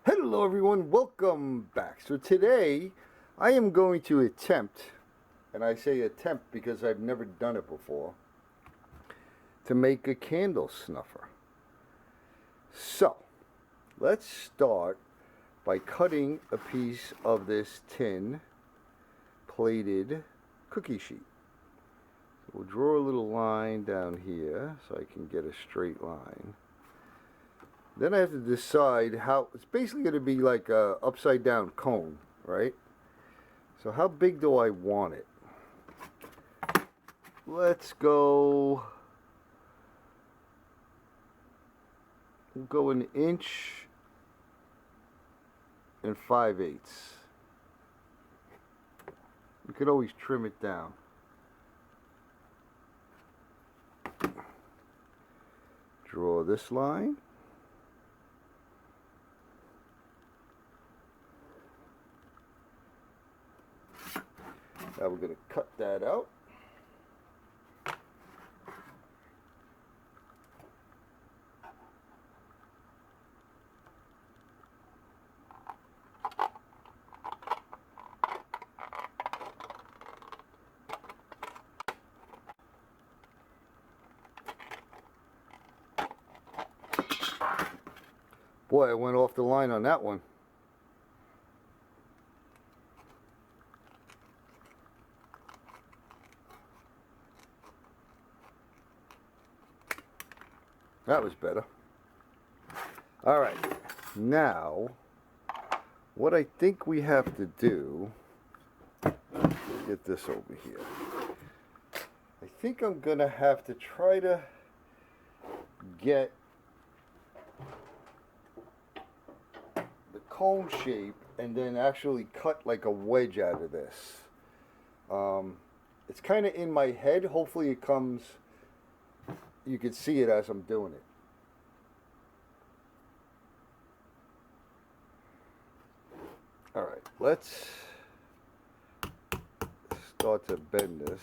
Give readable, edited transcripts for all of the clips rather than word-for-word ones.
Hello everyone, welcome back. So today I am going to attempt, and I say attempt because I've never done it before, to make a candle snuffer. So let's start by cutting a piece of this tin plated cookie sheet. So we'll draw a little line down here so I can get a straight line. Then I have to decide how, it's basically going to be like a upside down cone, right? So how big do I want it? Let's go, we'll go 1 inch and 5/8. We could always trim it down. Draw this line. Now we're going to cut that out. Boy, I went off the line on that one. That was better. Alright, now what I think we have to do, get this over here. I think I'm gonna have to try to get the cone shape and then actually cut like a wedge out of this. It's kind of in my head. Hopefully it comes, you can see it as I'm doing it. All right, let's start to bend this.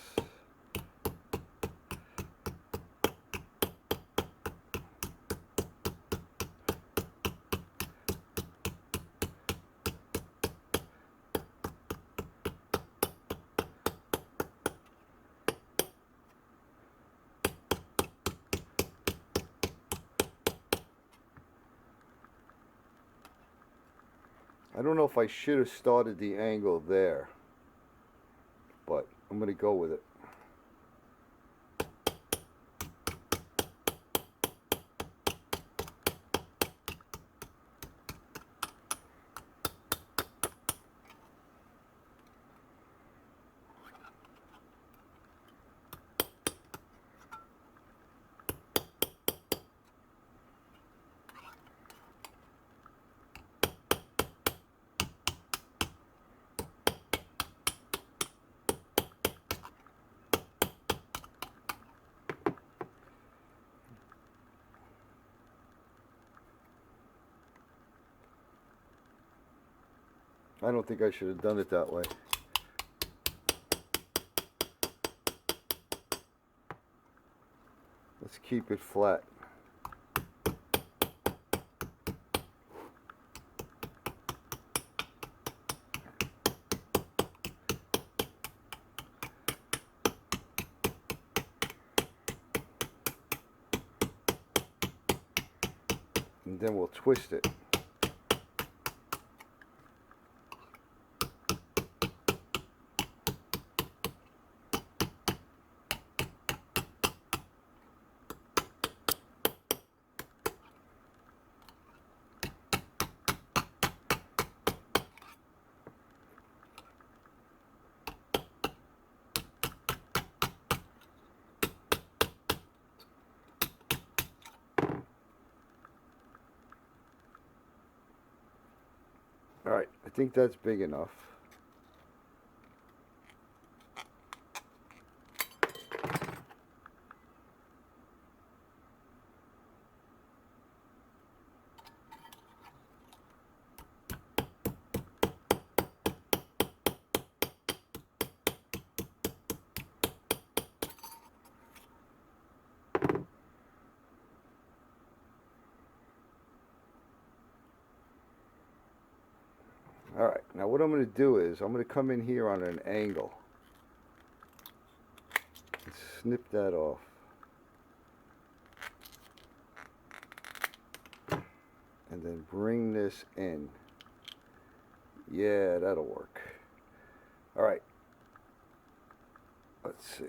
I don't know if I should have started the angle there, but I'm going to go with it. I don't think I should have done it that way. Let's keep it flat. And then we'll twist it. All right, I think that's big enough. Now what I'm going to do is I'm going to come in here on an angle and snip that off. And then bring this in. Yeah, that'll work. All right. Let's see.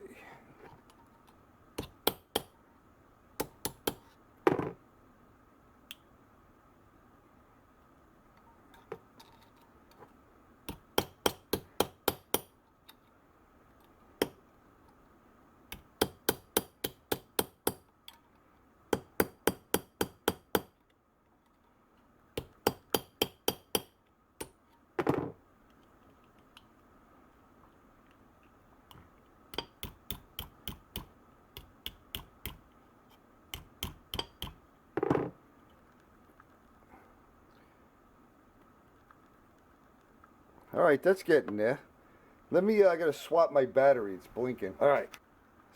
Alright, that's getting there. Let me, I gotta swap my battery, it's blinking. Alright,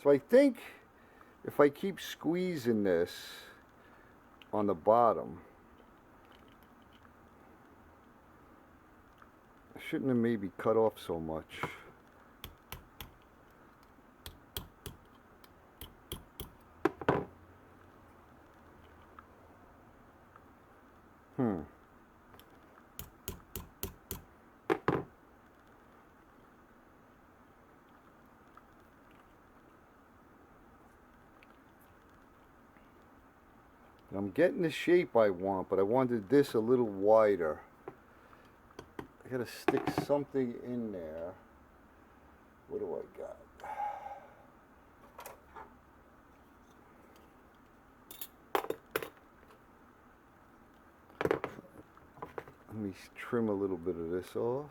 so I think if I keep squeezing this on the bottom, I shouldn't have maybe cut off so much. I'm getting the shape I want, but I wanted this a little wider. I gotta stick something in there. What do I got? Let me trim a little bit of this off.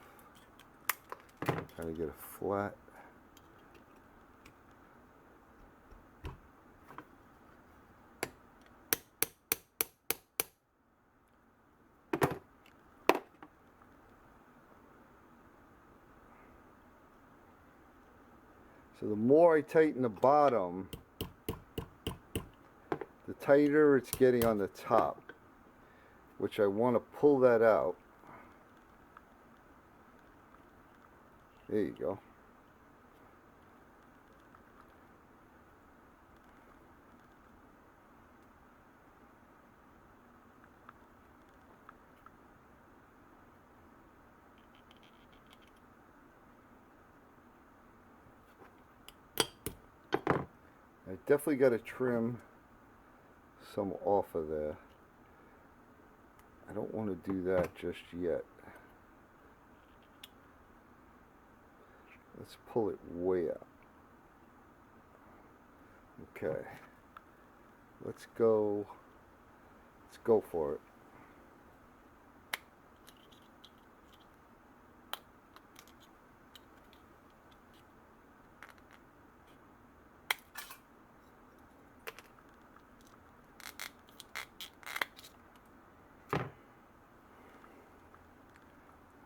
Try to get a flat. So the more I tighten the bottom, the tighter it's getting on the top, which I want to pull that out. There you go. I definitely got to trim some off of there. I don't want to do that just yet. Let's pull it way out. Okay. Let's go for it.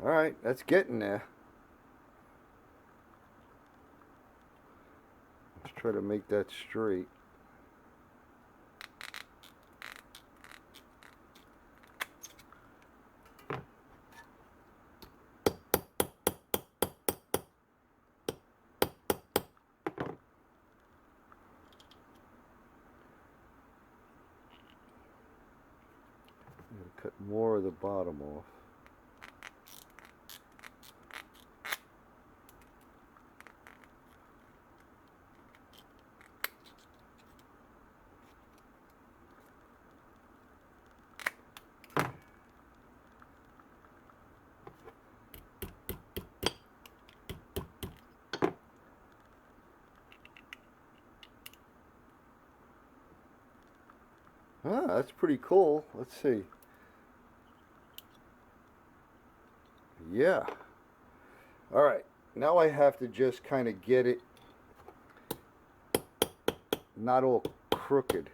Alright, that's getting there. Let's try to make that straight. I'm going to cut more of the bottom off. Ah, that's pretty cool. Let's see. Yeah. Alright, now I have to just kind of get it not all crooked.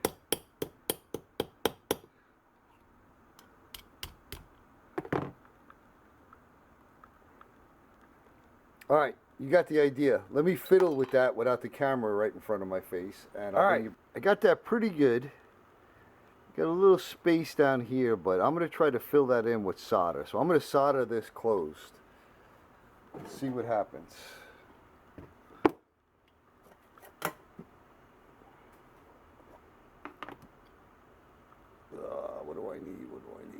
Alright, you got the idea. Let me fiddle with that without the camera right in front of my face. And alright, I got that pretty good. Got a little space down here, but I'm going to try to fill that in with solder. So I'm going to solder this closed. Let's see what happens. What do I need? What do I need?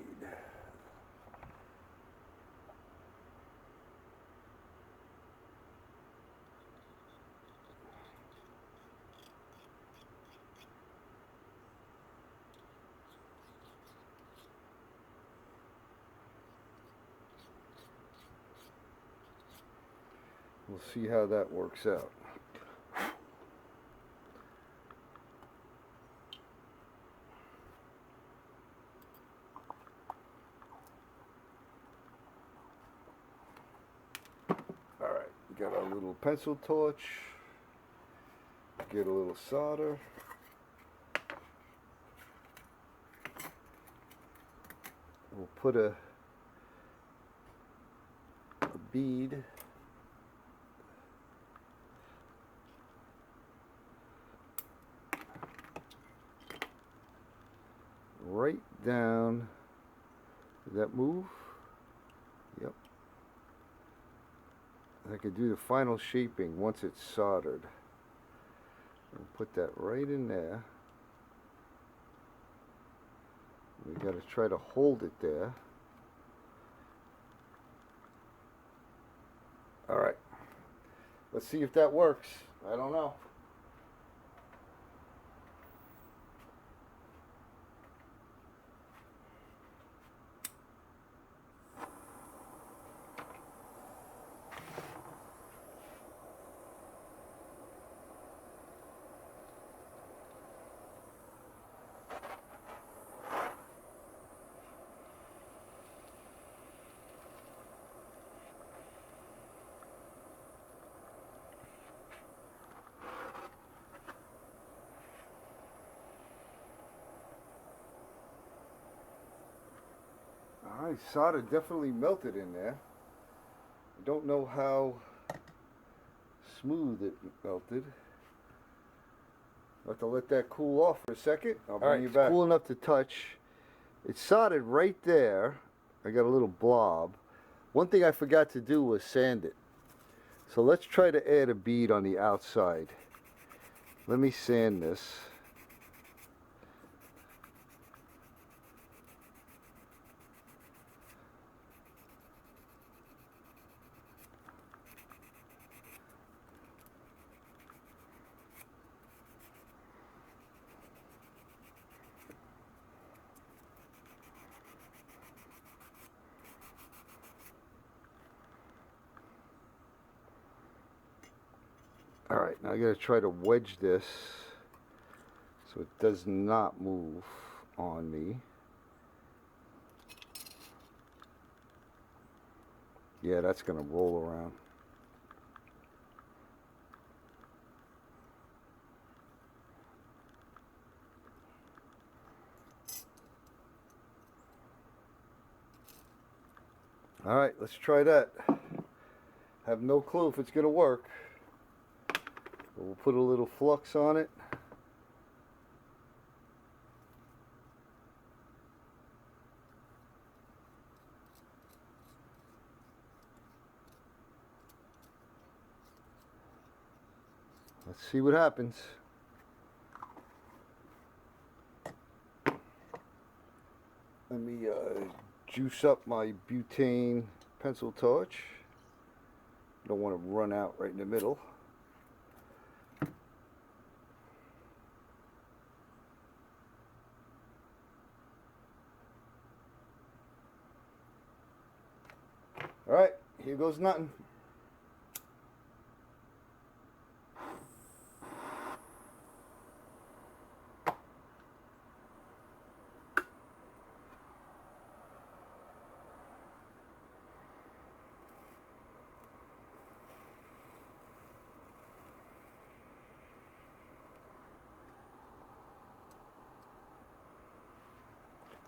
We'll see how that works out. Alright, got our little pencil torch. Get a little solder. We'll put a bead right down. Did that move? Yep. I could do the final shaping once it's soldered. We'll put that right in there. We got to try to hold it there. Alright. Let's see if that works. I don't know. Alright, solder definitely melted in there. I don't know how smooth it melted. I'll have to let that cool off for a second. I'll bring you back. It's cool enough to touch. It's soldered right there. I got a little blob. One thing I forgot to do was sand it. So let's try to add a bead on the outside. Let me sand this. Alright, now I gotta try to wedge this so it does not move on me. Yeah, that's gonna roll around. Alright, let's try that. Have no clue if it's gonna work. We'll put a little flux on it. Let's see what happens. Let me juice up my butane pencil torch. Don't want to run out right in the middle. Alright, here goes nothing.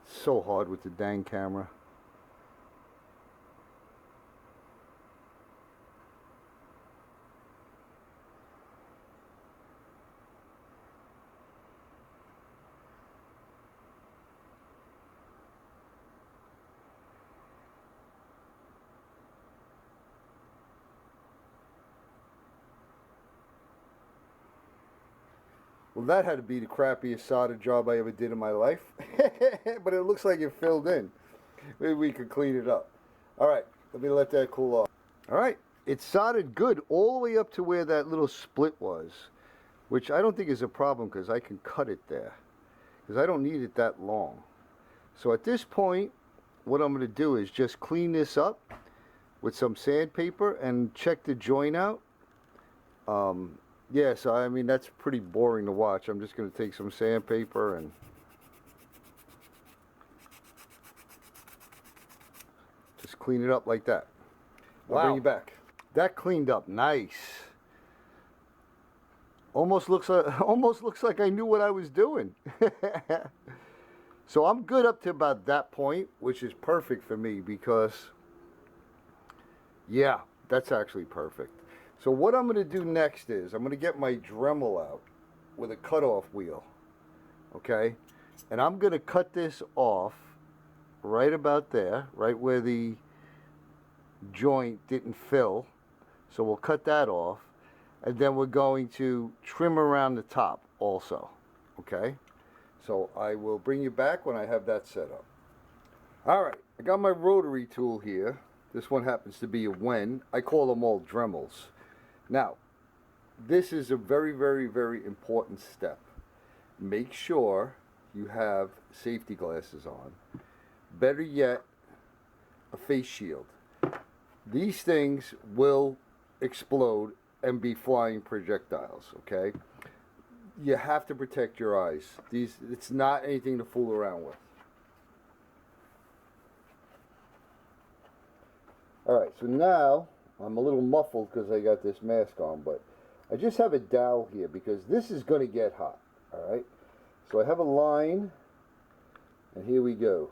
So hard with the dang camera. Well, that had to be the crappiest solder job I ever did in my life. But it looks like it filled in. Maybe we could clean it up. All right, let me let that cool off. All right, it soldered good all the way up to where that little split was, which I don't think is a problem because I can cut it there, because I don't need it that long. So at this point, what I'm going to do is just clean this up with some sandpaper and check the joint out. Yeah, so I mean, that's pretty boring to watch. I'm just going to take some sandpaper and just clean it up like that. I'll bring you back. That cleaned up nice. Almost looks like I knew what I was doing. So I'm good up to about that point, which is perfect for me because, yeah, that's actually perfect. So what I'm going to do next is I'm going to get my Dremel out with a cutoff wheel, okay? And I'm going to cut this off right about there, right where the joint didn't fill. So we'll cut that off, and then we're going to trim around the top also, okay? So I will bring you back when I have that set up. All right, I got my rotary tool here. This one happens to be a Wen. I call them all Dremels. Now, this is a very, very, very important step. Make sure you have safety glasses on. Better yet, a face shield. These things will explode and be flying projectiles, okay? You have to protect your eyes. It's not anything to fool around with. Alright, so now I'm a little muffled because I got this mask on, but I just have a dowel here because this is going to get hot. Alright, so I have a line, and here we go.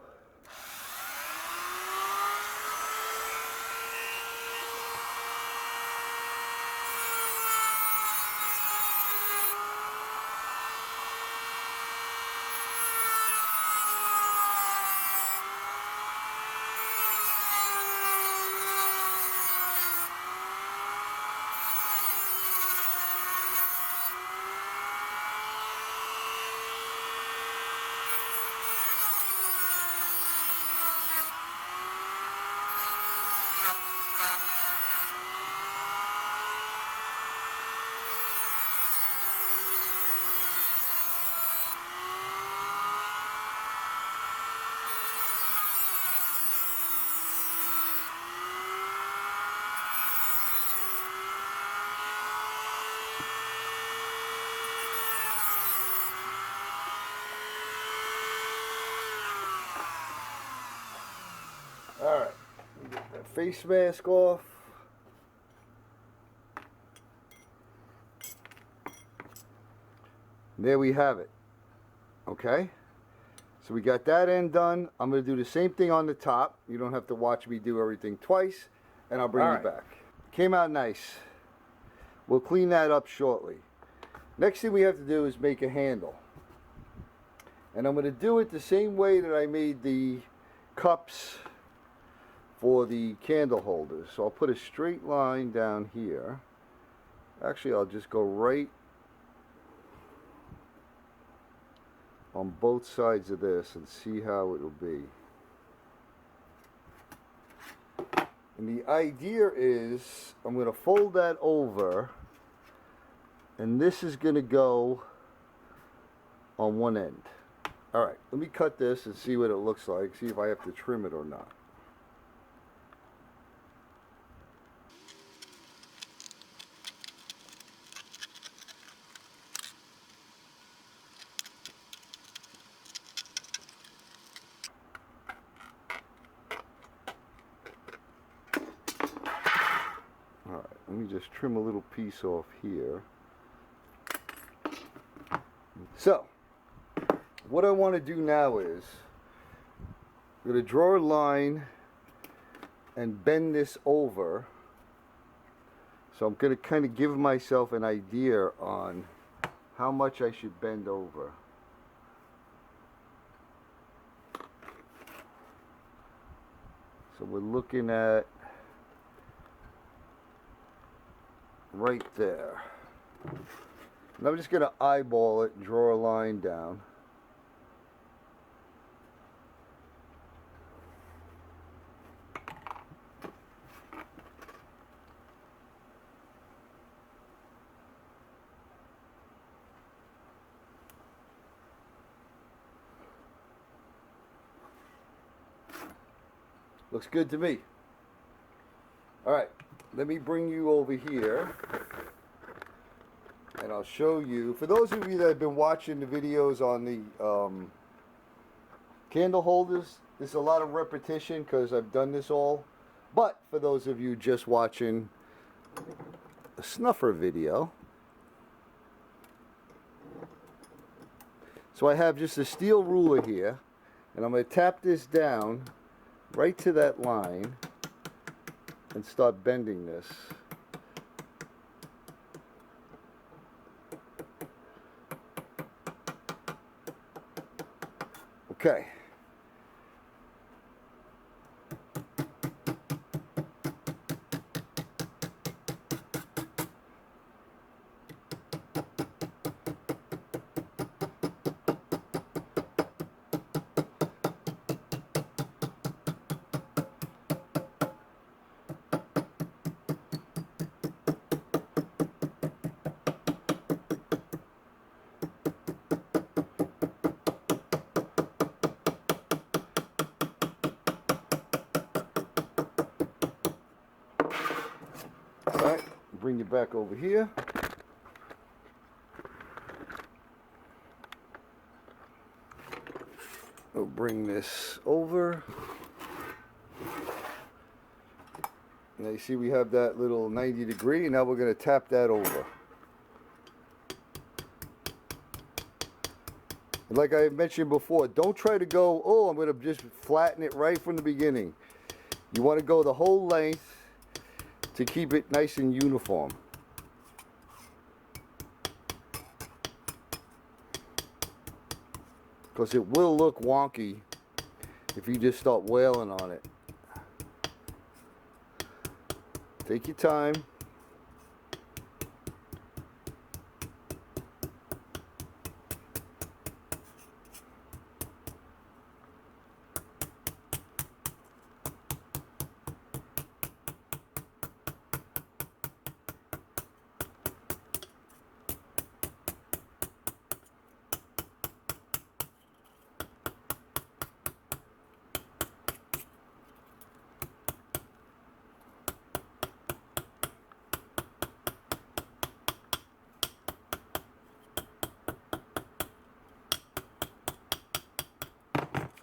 Alright, get that face mask off. There we have it. Okay? So we got that end done. I'm going to do the same thing on the top. You don't have to watch me do everything twice, and I'll bring you back. Came out nice. We'll clean that up shortly. Next thing we have to do is make a handle. And I'm going to do it the same way that I made the cups for the candle holders. So I'll put a straight line down here. Actually, I'll just go right on both sides of this and see how it'll be. And the idea is I'm going to fold that over, and this is going to go on one end. Alright, let me cut this and see what it looks like, see if I have to trim it or not. Alright, let me just trim a little piece off here. So, what I want to do now is I'm going to draw a line and bend this over. So I'm going to kind of give myself an idea on how much I should bend over. So we're looking at right there. And I'm just going to eyeball it and draw a line down. Looks good to me. All right, let me bring you over here and I'll show you. For those of you that have been watching the videos on the candle holders, there's a lot of repetition because I've done this all. But for those of you just watching a snuffer video, so I have just a steel ruler here, and I'm going to tap this down right to that line and start bending this. Okay. Alright, bring you back over here. We'll bring this over. Now you see we have that little 90 degree, and now we're going to tap that over. And like I mentioned before, don't try to go, oh, I'm going to just flatten it right from the beginning. You want to go the whole length to keep it nice and uniform. Because it will look wonky if you just start wailing on it. Take your time.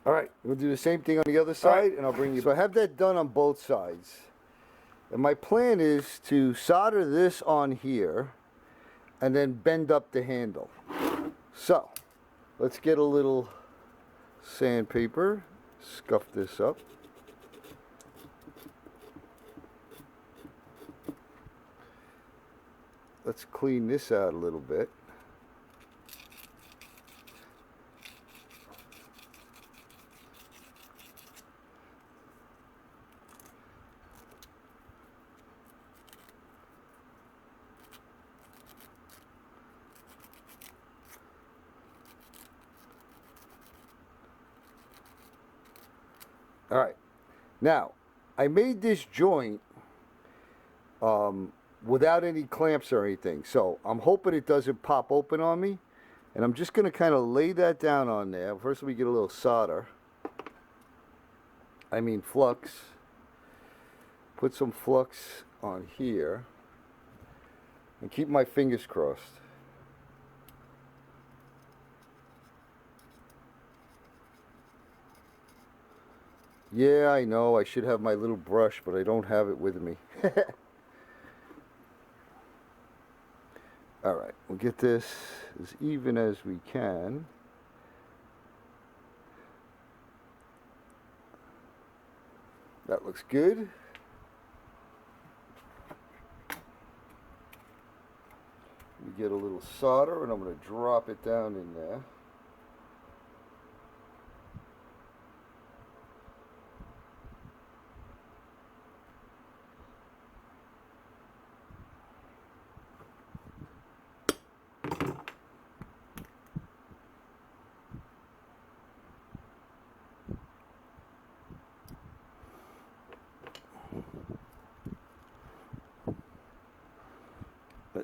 All right, we'll do the same thing on the other side, and I'll bring you. So I have that done on both sides. And my plan is to solder this on here and then bend up the handle. So let's get a little sandpaper, scuff this up. Let's clean this out a little bit. All right, now I made this joint without any clamps or anything, so I'm hoping it doesn't pop open on me, and I'm just going to kind of lay that down on there. First, let me get a little solder. I mean flux. Put some flux on here, and keep my fingers crossed. Yeah, I know, I should have my little brush, but I don't have it with me. Alright, we'll get this as even as we can. That looks good. We get a little solder, and I'm going to drop it down in there.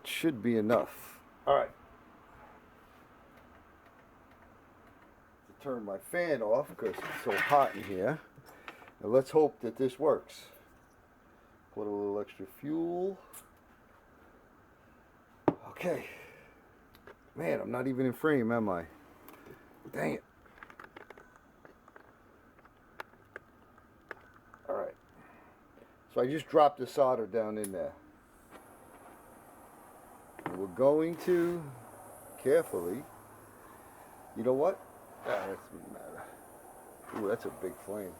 That should be enough. All right. To turn my fan off because it's so hot in here. And let's hope that this works. Put a little extra fuel. Okay. Man, I'm not even in frame, am I? Dang it. All right. So I just dropped the solder down in there. And we're going to carefully. You know what? That doesn't matter. Ooh, that's a big flame.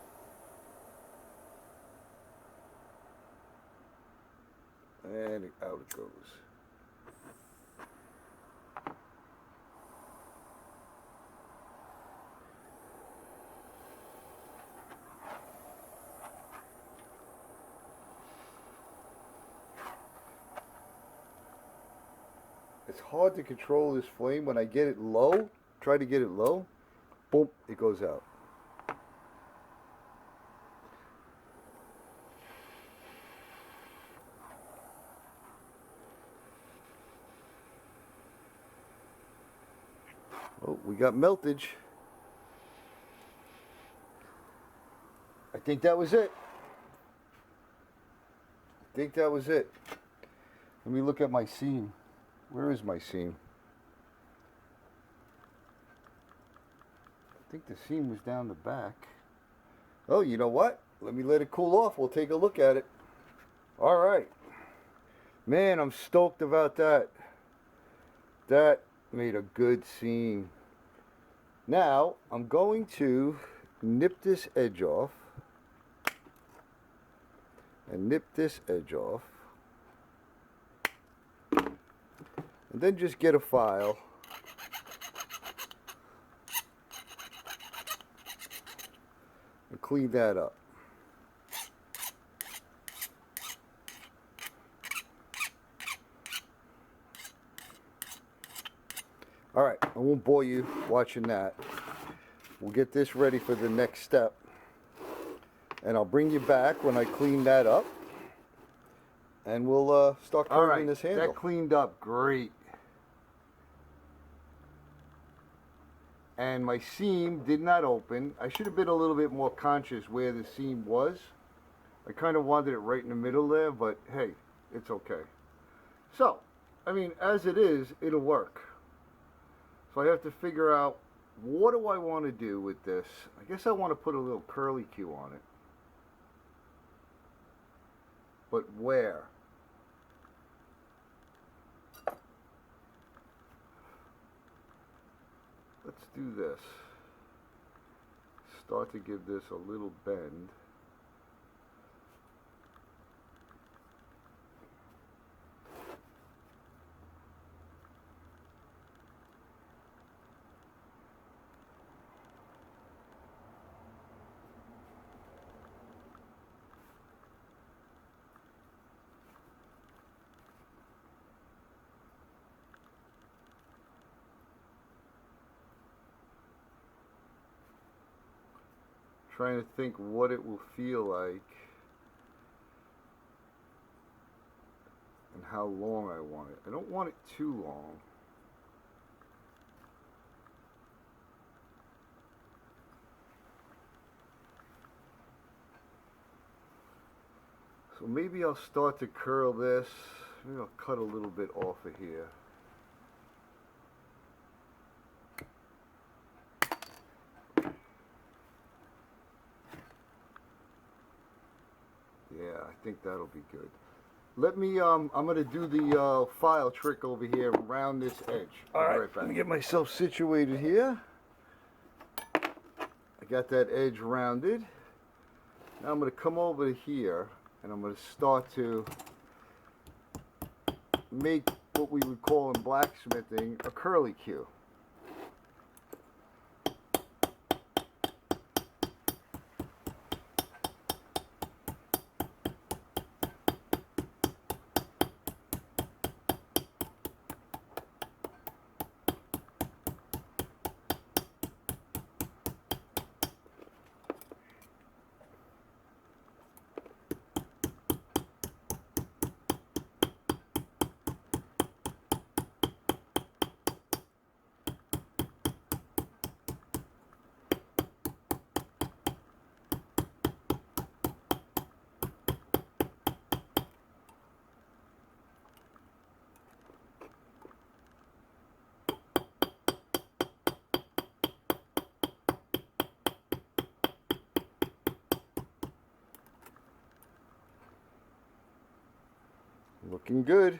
And out it goes. It's hard to control this flame. When I get it low, try to get it low, boom, it goes out. Oh, we got meltage. I think that was it. Let me look at my seam. Where is my seam? I think the seam was down the back. Oh, you know what? Let me let it cool off. We'll take a look at it. All right. Man, I'm stoked about that. That made a good seam. Now, I'm going to nip this edge off. And nip this edge off. And then just get a file. And clean that up. All right, I won't bore you watching that. We'll get this ready for the next step. And I'll bring you back when I clean that up. And we'll start curving this handle. That cleaned up great. And my seam did not open. I should have been a little bit more conscious where the seam was. I kind of wanted it right in the middle there, but hey, it's okay. So, I mean, as it is, it'll work. So I have to figure out, what do I want to do with this? I guess I want to put a little curly Q on it. But where? Let's do this. Start to give this a little bend. Trying to think what it will feel like and how long I want it. I don't want it too long. So maybe I'll start to curl this. Maybe I'll cut a little bit off of here. Yeah, I think that'll be good. Let me, I'm going to do the file trick over here around this edge. All right, let me get myself situated here. I got that edge rounded. Now I'm going to come over here and I'm going to start to make what we would call in blacksmithing a curly Q. Looking good.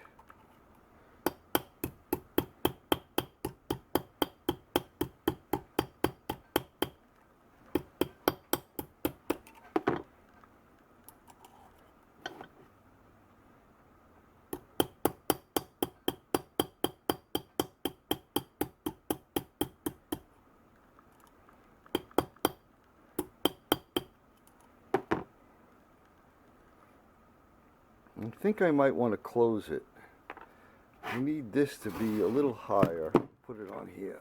I think I might want to close it. I need this to be a little higher. Put it on here.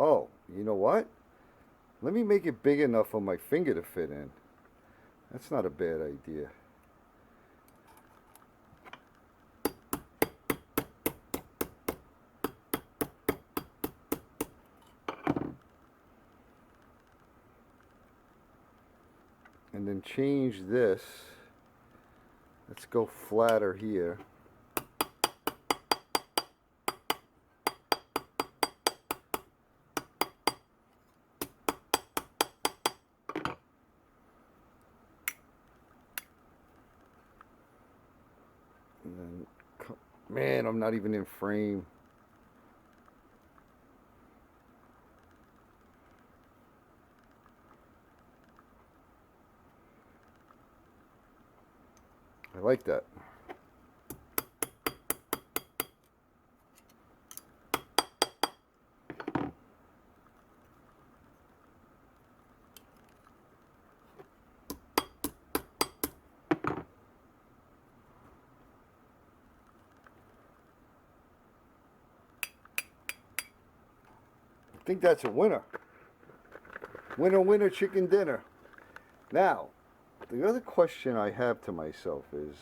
Oh, you know what? Let me make it big enough for my finger to fit in. That's not a bad idea. And then change this. Let's go flatter here. And then, man, I'm not even in frame. I like that. I think that's a winner. Winner, winner, chicken dinner. Now, the other question I have to myself is,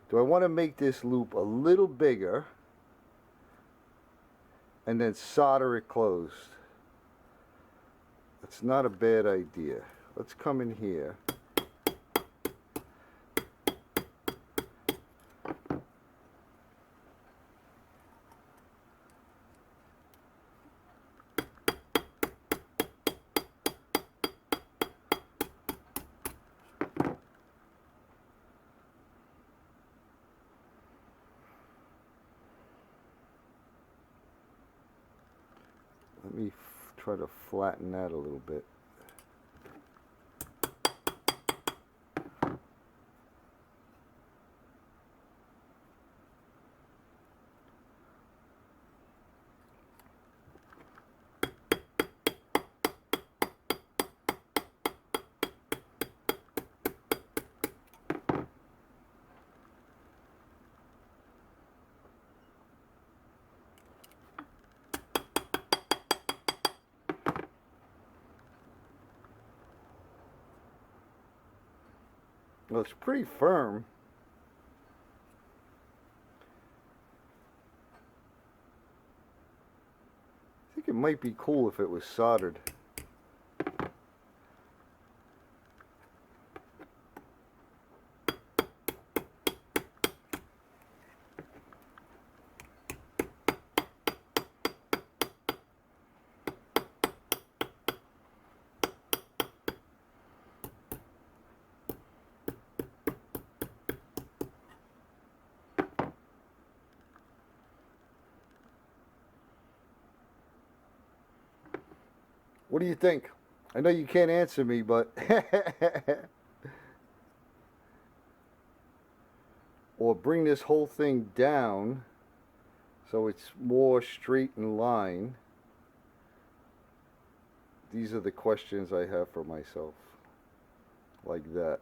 do I want to make this loop a little bigger and then solder it closed? That's not a bad idea. Let's come in here. Let me try to flatten that a little bit. Well, it's pretty firm. I think it might be cool if it was soldered. What do you think? I know you can't answer me, but or bring this whole thing down so it's more straight in line. These are the questions I have for myself. Like that.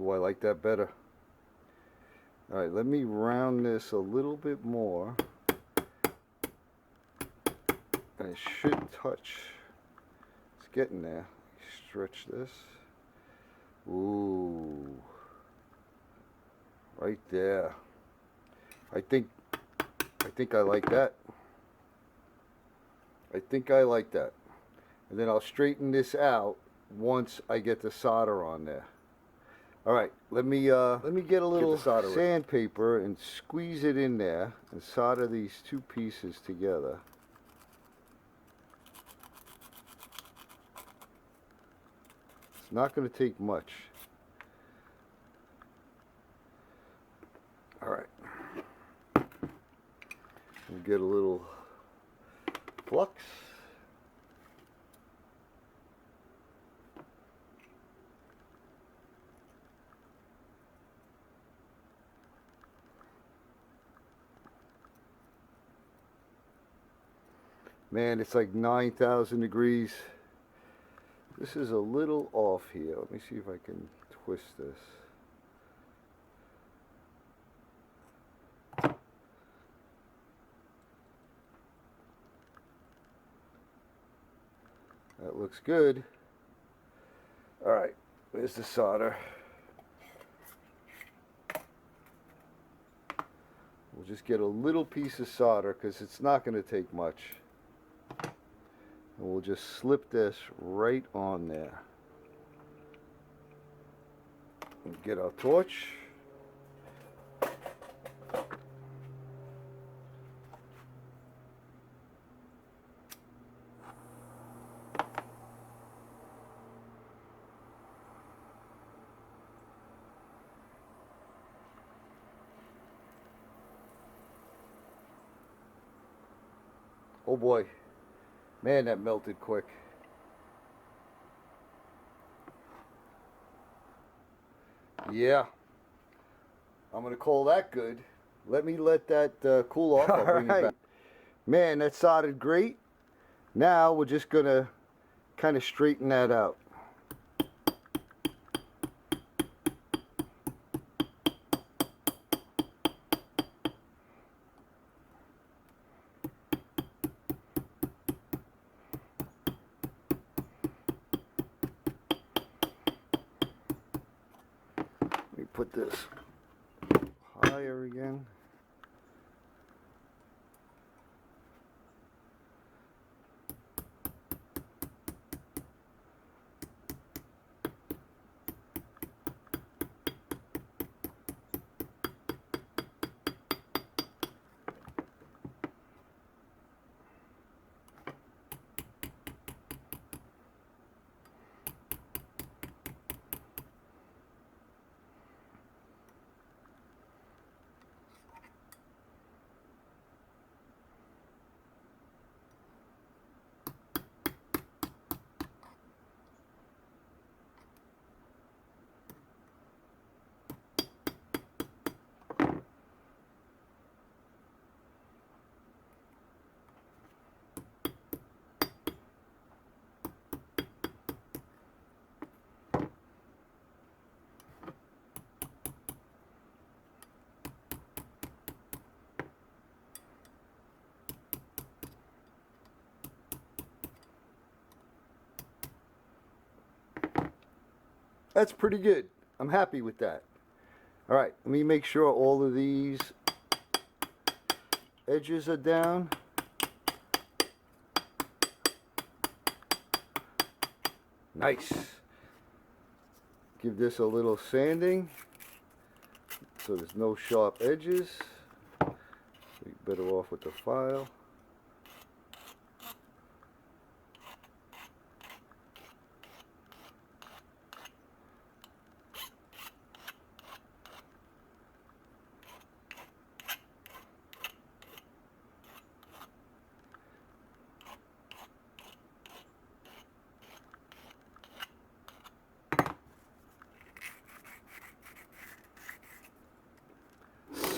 Oh, I like that better. Alright, let me round this a little bit more. And it should touch. It's getting there. Stretch this. Ooh. Right there. I think I like that. I think I like that. And then I'll straighten this out once I get the solder on there. All right, let me get a little sandpaper and squeeze it in there and solder these two pieces together. It's not going to take much. All right. We'll get a little flux. Man, it's like 9,000 degrees. This is a little off here. Let me see if I can twist this. That looks good. All right, where's the solder? We'll just get a little piece of solder because it's not going to take much. And we'll just slip this right on there. And get our torch. Oh boy, man, that melted quick. Yeah, I'm gonna call that good. Let me let that cool off. I'll bring it back. Man, that soldered great. Now we're just gonna kind of straighten that out. Put this higher again. That's pretty good. I'm happy with that. All right, let me make sure all of these edges are down. Nice. Give this a little sanding so there's no sharp edges. You're better off with the file.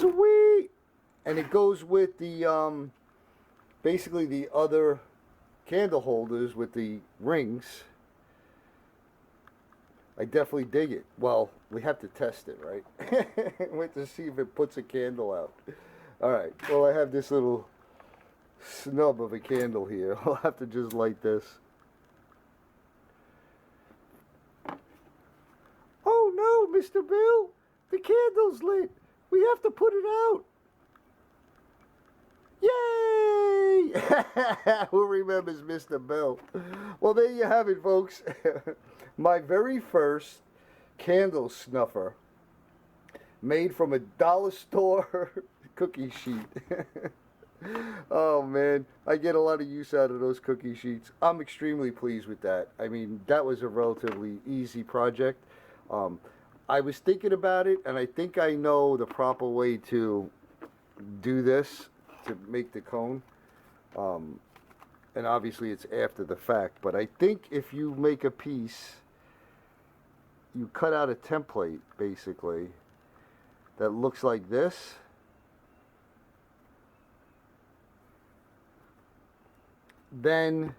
Sweet! And it goes with the, basically the other candle holders with the rings. I definitely dig it. Well, we have to test it, right? Wait to see if it puts a candle out. Alright, well I have this little snub of a candle here. I'll have to just light this. Oh no, Mr. Bill, the candle's lit. We have to put it out. Yay! Who remembers Mr. Bill? Well, there you have it, folks. My very first candle snuffer made from a dollar store cookie sheet. Oh man, I get a lot of use out of those cookie sheets. I'm extremely pleased with that. I mean, that was a relatively easy project. I was thinking about it, and I think I know the proper way to do this to make the cone. And obviously it's after the fact, but I think if you make a piece, you cut out a template basically that looks like this. Then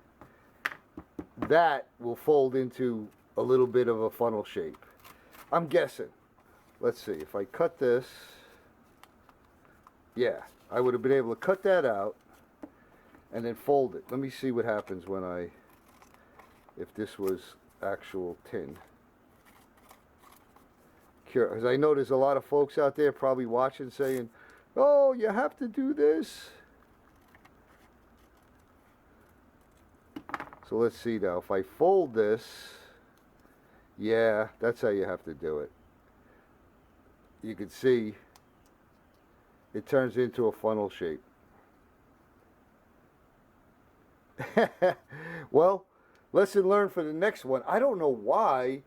that will fold into a little bit of a funnel shape. I'm guessing. Let's see, if I cut this, yeah, I would have been able to cut that out and then fold it. Let me see what happens when if this was actual tin. Because I know there's a lot of folks out there probably watching saying, oh, you have to do this. So let's see now, if I fold this, yeah, that's how you have to do it. You can see it turns into a funnel shape. Well, lesson learned for the next one. I don't know why,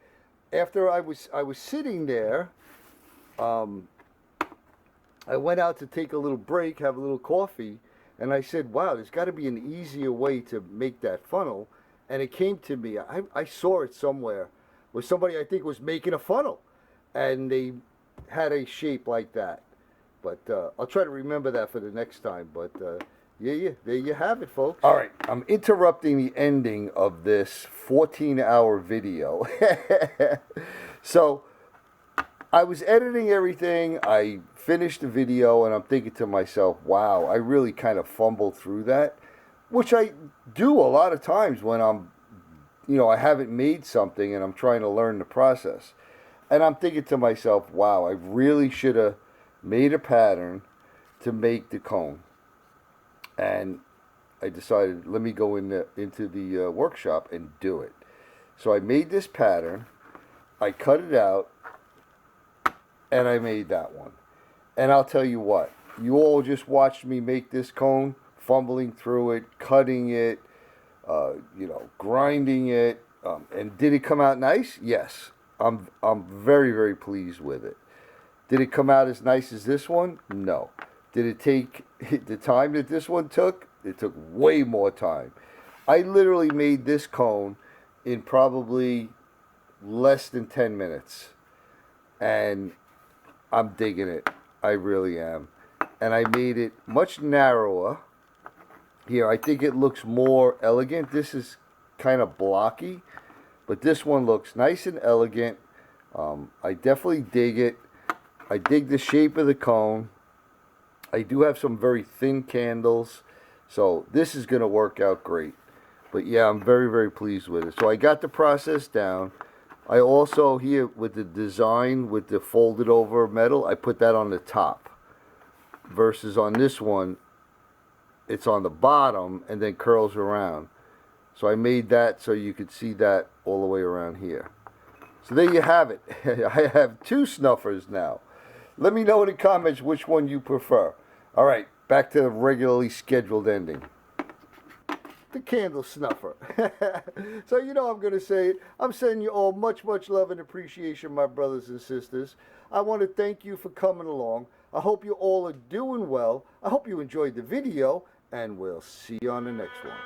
after I was sitting there, I went out to take a little break, have a little coffee, and I said, wow, there's got to be an easier way to make that funnel. And it came to me, I saw it somewhere, where somebody I think was making a funnel, and they had a shape like that. But I'll try to remember that for the next time. But yeah, there you have it, folks. All right, I'm interrupting the ending of this 14-hour video. So I was editing everything. I finished the video, and I'm thinking to myself, wow, I really kind of fumbled through that, which I do a lot of times when I haven't made something and I'm trying to learn the process. And I'm thinking to myself, wow, I really should have made a pattern to make the cone. And I decided, let me go into the workshop and do it. So I made this pattern, I cut it out, and I made that one. And I'll tell you what, you all just watched me make this cone, fumbling through it, cutting it, grinding it, and did it come out nice? Yes, I'm very, very pleased with it. Did it come out as nice as this one? No. Did it take the time that this one took? It took way more time. I literally made this cone in probably less than 10 minutes. And I'm digging it. I really am. And I made it much narrower. Here, I think it looks more elegant. This is kind of blocky. But this one looks nice and elegant. I definitely dig it. I dig the shape of the cone. I do have some very thin candles, so this is going to work out great. But yeah, I'm very, very pleased with it. So I got the process down. I also, here with the design, with the folded over metal, I put that on the top. Versus on this one, it's on the bottom and then curls around. So I made that so you could see that all the way around here. So there you have it. I have two snuffers now. Let me know in the comments which one you prefer. All right, back to the regularly scheduled ending. The candle snuffer. So you know I'm going to say it. I'm sending you all much, much love and appreciation, my brothers and sisters. I want to thank you for coming along. I hope you all are doing well. I hope you enjoyed the video, and we'll see you on the next one.